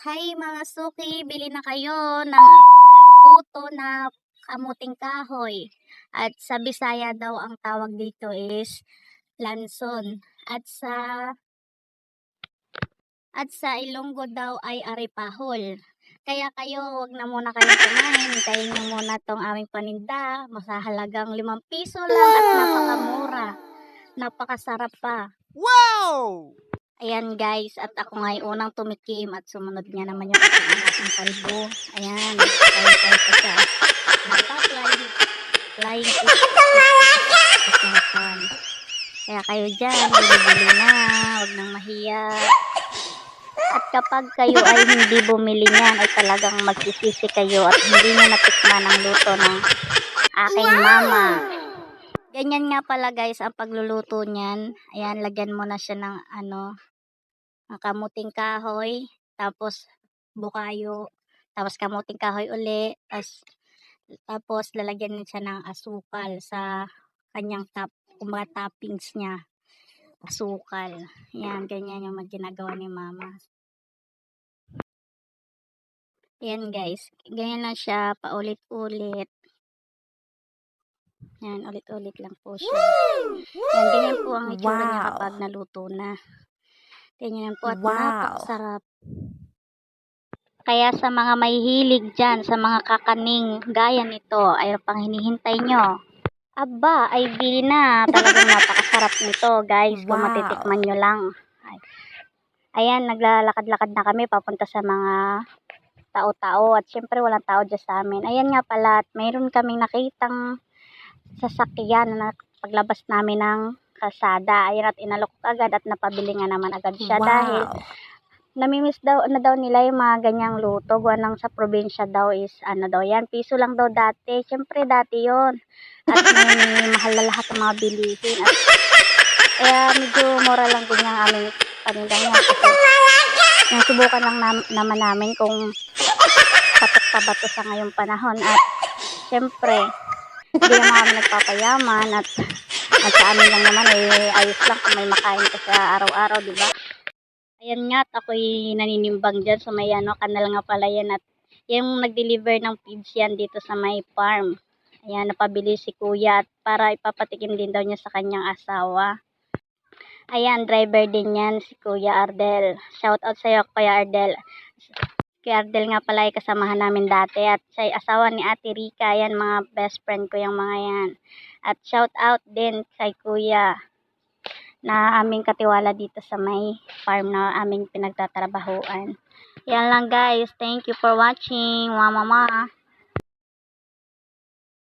Hi mga suki, bili na kayo ng uto na kamuting kahoy. At sa Bisaya daw ang tawag dito is lanson. At sa Ilonggo daw ay aripahol. Kaya kayo, wag na muna kayong kumain. Hintayin nyo muna tong aming paninda. Masahalagang 5 piso lang at napakamura. Napakasarap pa. Wow! Ayan guys, at ako nga yung unang tumikim at sumunod niya naman yung aking kalbo. Ayan, kaya pa siya. Flying kaya kayo dyan, bili-bili na, huwag nang mahiya. At kapag kayo ay hindi bumili niyan, ay talagang magsisisi kayo at hindi nyo natikman ang luto ng aking mama. Ganyan nga pala guys ang pagluluto niyan. Ayan, lagyan mo na siya ng ang kamuting kahoy, tapos bukayo, tapos kamuting kahoy uli, tapos lalagyan din siya ng asukal sa kanyang toppings niya. Asukal. Yan, ganyan yung ginagawa ni mama. Yan guys, ganyan lang siya, paulit-ulit. Yan, ulit-ulit lang po siya. Yan, ganyan po ang itsura niya kapag naluto na. Ganyan po at napakasarap. Kaya sa mga mahihilig dyan, sa mga kakaning gaya nito, ay pang hinihintay nyo. Aba, ay bili na. Talagang napakasarap nito guys, kung matitikman nyo lang. Ayan, naglalakad-lakad na kami papunta sa mga tao-tao. At syempre walang tao dyan sa amin. Ayan nga pala, at mayroon kaming nakitang sasakyan na paglabas namin ng kalsada. Ayan, at inalok agad at napabili nga naman agad siya dahil namimiss daw nila yung mga ganyang luto. Gawa sa probinsya daw is yan, piso lang daw dati. Syempre dati yon. At may mahal na lahat ng mga bilihin. At kaya medyo mura lang din yung aming paninda niya. Kasi subukan lang naman namin kung patok pa ba to sa ngayong panahon. At syempre, hindi naman kami nagpapayaman at sa amin lang naman ayos lang kung may makain ka sa araw-araw, diba? Ayan nga, at ako'y naninimbang dyan sa may kanal nga pala yan. At yung nag-deliver ng feeds yan dito sa may farm. Ayan, napabili si kuya at para ipapatikim din daw niya sa kanyang asawa. Ayan, driver din yan si Kuya Ardel. Shout out sa'yo, Kuya Ardel. Kuya Ardel nga pala ay kasamahan namin dati. At siya asawa ni Ate Rica. Ayan, mga best friend ko yung mga yan. At shout out din kay Kuya na aming katiwala dito sa may farm na aming pinagtatrabahuan. Yan lang guys. Thank you for watching. Mama.